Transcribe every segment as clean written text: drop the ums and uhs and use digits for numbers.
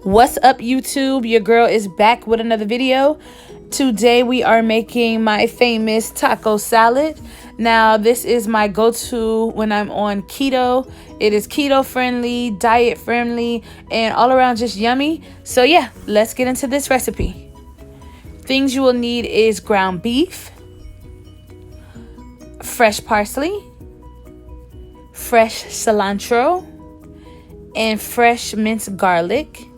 What's up, YouTube? Your girl is back with another video. Today we are making my famous taco salad. Now this is my go-to when I'm on keto. It is keto friendly, diet friendly, and all around just yummy. So yeah, let's get into this recipe. Things you will need is ground beef, fresh parsley, fresh cilantro, and fresh minced garlic.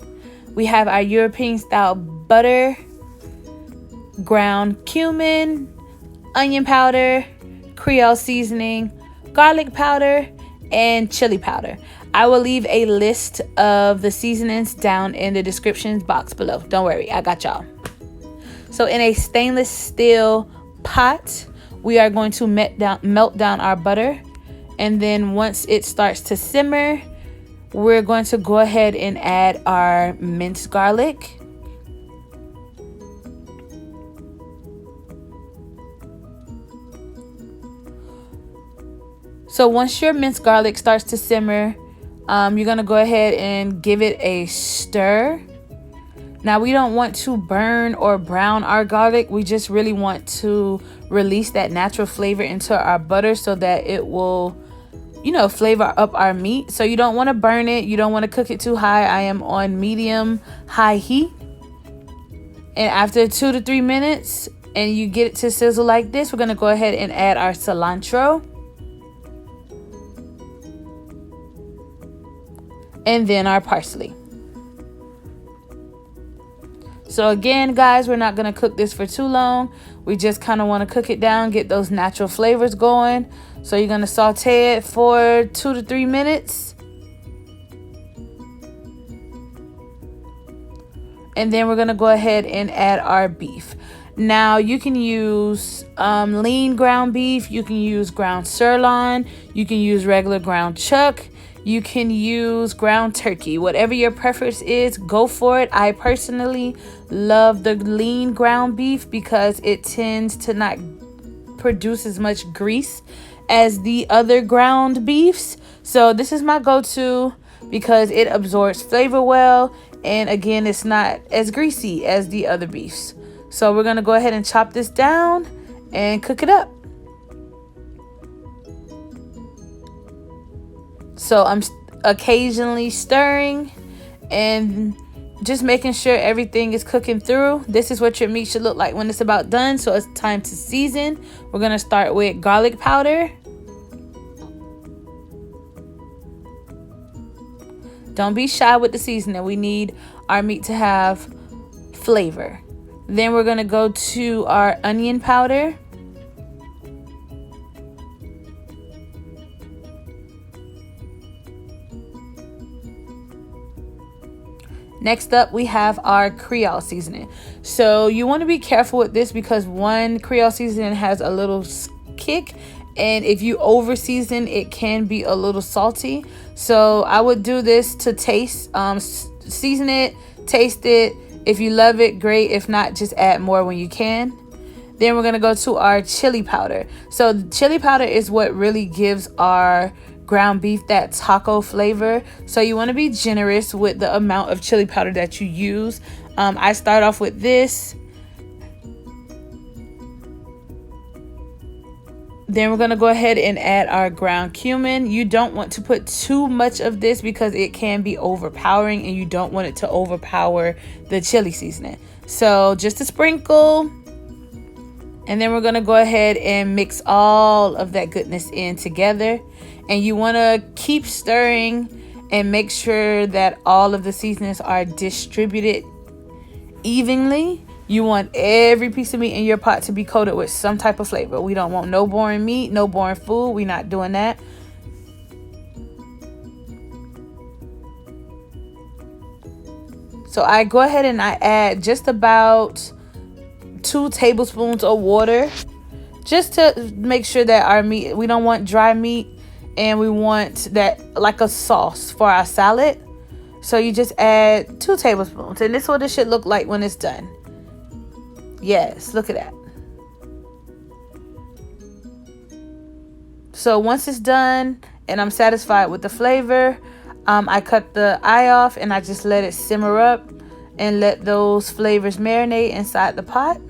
We have our European style butter, ground cumin, onion powder, Creole seasoning, garlic powder, and chili powder. I will leave a list of the seasonings down in the description box below. Don't worry, I got y'all. So in a stainless steel pot, we are going to melt down our butter. And then once it starts to simmer, we're going to go ahead and add our minced garlic. So once your minced garlic starts to simmer, you're going to go ahead and give it a stir. Now we don't want to burn or brown our garlic. We just really want to release that natural flavor into our butter so that it will, flavor up our meat. So you don't want to burn it. You don't want to cook it too high. I am on medium high heat. And after 2 to 3 minutes and you get it to sizzle like this, we're going to go ahead and add our cilantro. And then our parsley. So again, guys, we're not going to cook this for too long. We just kind of want to cook it down, get those natural flavors going. So you're going to saute it for 2 to 3 minutes. And then we're going to go ahead and add our beef. Now you can use lean ground beef. You can use ground sirloin. You can use regular ground chuck. You can use ground turkey. Whatever your preference is, go for it. I personally love the lean ground beef because it tends to not produce as much grease as the other ground beefs. So this is my go-to because it absorbs flavor well. And again, it's not as greasy as the other beefs. So we're going to go ahead and chop this down and cook it up. So I'm occasionally stirring and just making sure everything is cooking through. This is what your meat should look like when it's about done. So it's time to season. We're going to start with garlic powder. Don't be shy with the seasoning. We need our meat to have flavor. Then we're going to go to our onion powder. Next up, we have our Creole seasoning. So you want to be careful with this because one, Creole seasoning has a little kick. And if you over season, it can be a little salty. So I would do this to taste, season it, taste it. If you love it, great. If not, just add more when you can. Then we're going to go to our chili powder. So chili powder is what really gives our ground beef that taco flavor. So you want to be generous with the amount of chili powder that you use. I start off with this. Then we're going to go ahead and add our ground cumin. You don't want to put too much of this because it can be overpowering and you don't want it to overpower the chili seasoning. So just a sprinkle. And then we're going to go ahead and mix all of that goodness in together. And you want to keep stirring and make sure that all of the seasonings are distributed evenly. You want every piece of meat in your pot to be coated with some type of flavor. We don't want no boring meat, no boring food. We're not doing that. So I go ahead and I add just about 2 tablespoons of water just to make sure that our meat, we don't want dry meat. And we want that like a sauce for our salad. So you just add 2 tablespoons. And this is what it should look like when it's done. Yes, look at that. So once it's done and I'm satisfied with the flavor, I cut the eye off and I just let it simmer up and let those flavors marinate inside the pot.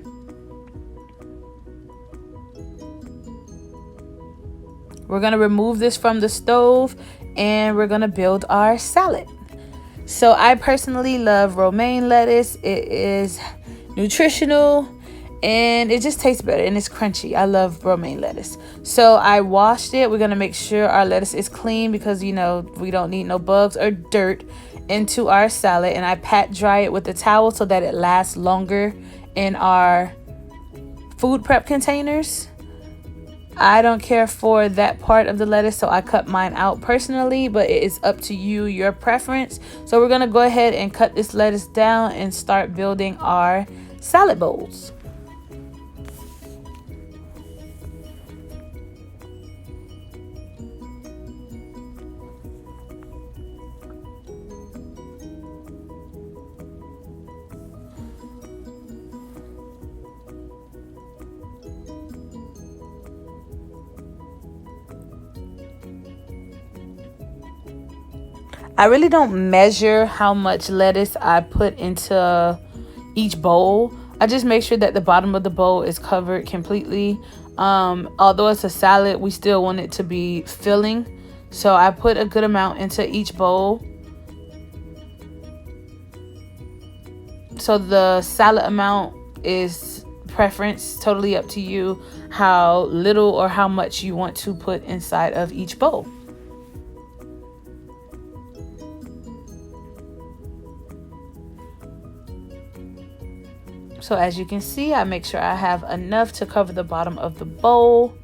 We're going to remove this from the stove and we're going to build our salad. So I personally love romaine lettuce. It is nutritional and it just tastes better and it's crunchy. I love romaine lettuce. So I washed it. We're going to make sure our lettuce is clean because, you know, we don't need no bugs or dirt into our salad. And I pat dry it with a towel so that it lasts longer in our food prep containers. I don't care for that part of the lettuce, so I cut mine out personally, but it is up to you, your preference. So we're going to go ahead and cut this lettuce down and start building our salad bowls. I really don't measure how much lettuce I put into each bowl. I just make sure that the bottom of the bowl is covered completely. Although it's a salad, we still want it to be filling. So I put a good amount into each bowl. So the salad amount is preference, totally up to you, how little or how much you want to put inside of each bowl. So as you can see, I make sure I have enough to cover the bottom of the bowl.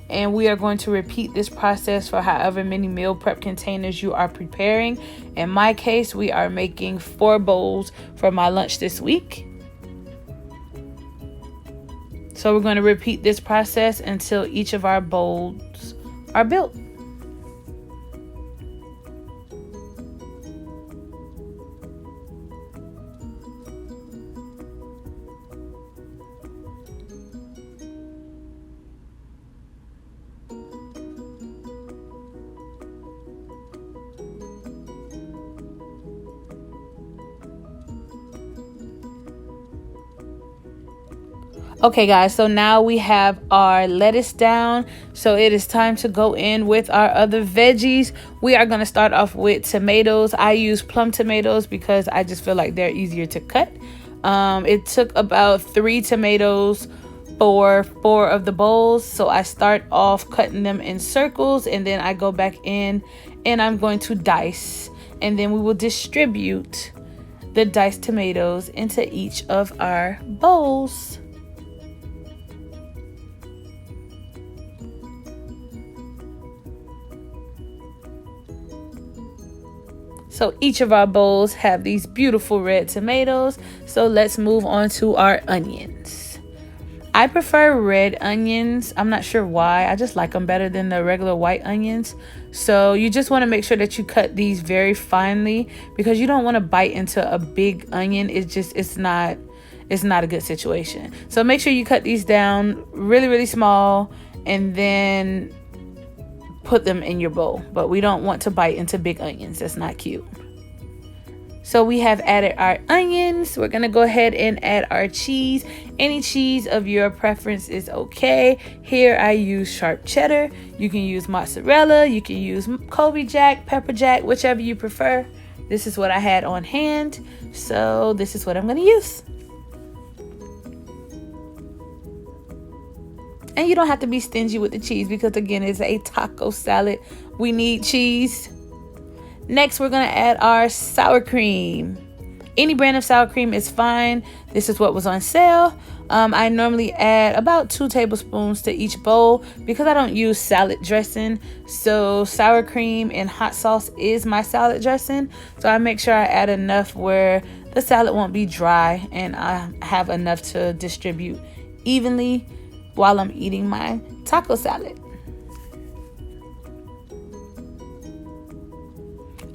And we are going to repeat this process for however many meal prep containers you are preparing. In my case, we are making 4 bowls for my lunch this week. So we're going to repeat this process until each of our bowls are built. Okay guys, so now we have our lettuce down. So it is time to go in with our other veggies. We are going to start off with tomatoes. I use plum tomatoes because I just feel like they're easier to cut. It took about 3 tomatoes for 4 of the bowls. So I start off cutting them in circles and then I go back in and I'm going to dice. And then we will distribute the diced tomatoes into each of our bowls. So each of our bowls have these beautiful red tomatoes. So let's move on to our onions. I prefer red onions. I'm not sure why. I just like them better than the regular white onions. So you just want to make sure that you cut these very finely because you don't want to bite into a big onion. It's not a good situation. So make sure you cut these down really, really small and then put them in your bowl, but we don't want to bite into big onions. That's not cute. So we have added our onions. We're gonna go ahead and add our cheese. Any cheese of your preference is okay. Here I use sharp cheddar. You can use mozzarella, you can use Colby Jack, pepper jack, whichever you prefer. This is what I had on hand, so this is what I'm gonna use. And you don't have to be stingy with the cheese because, again, it's a taco salad. We need cheese. Next, we're going to add our sour cream. Any brand of sour cream is fine. This is what was on sale. I normally add about 2 tablespoons to each bowl because I don't use salad dressing. So sour cream and hot sauce is my salad dressing. So I make sure I add enough where the salad won't be dry and I have enough to distribute evenly while I'm eating my taco salad.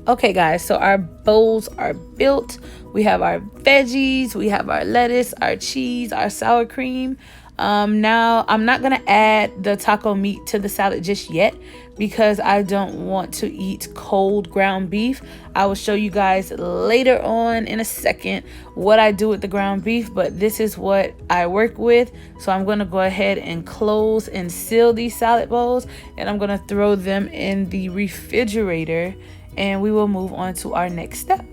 Okay guys, so our bowls are built. We have our veggies, we have our lettuce, our cheese, our sour cream. Now I'm not gonna add the taco meat to the salad just yet because I don't want to eat cold ground beef. I will show you guys later on in a second what I do with the ground beef, but this is what I work with. So I'm gonna go ahead and close and seal these salad bowls, and I'm gonna throw them in the refrigerator, and we will move on to our next step.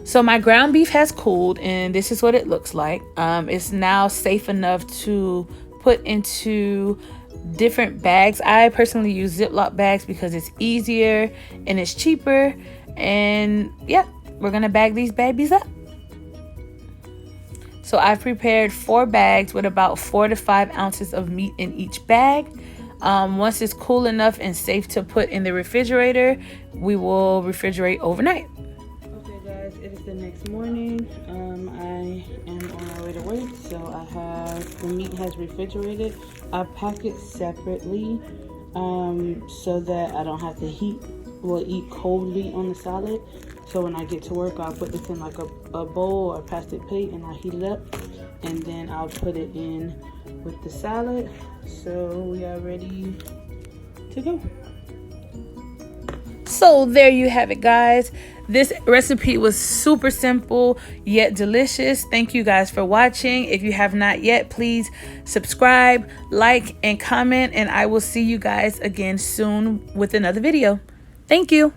So my ground beef has cooled, and this is what it looks like. It's now safe enough to put into different bags. I personally use Ziplock bags because it's easier and it's cheaper. And yeah, we're gonna bag these babies up. So I've prepared 4 bags with about 4 to 5 ounces of meat in each bag. Once it's cool enough and safe to put in the refrigerator, we will refrigerate overnight. It is the next morning. I am on my way to work, so the meat has refrigerated. I pack it separately so that I don't have to eat cold meat on the salad. So when I get to work, I'll put this in like a bowl or a plastic plate, and I'll heat it up, and then I'll put it in with the salad. So we are ready to go. So there you have it, guys. This recipe was super simple yet delicious. Thank you guys for watching. If you have not yet, please subscribe, like, and comment, and I will see you guys again soon with another video. Thank you.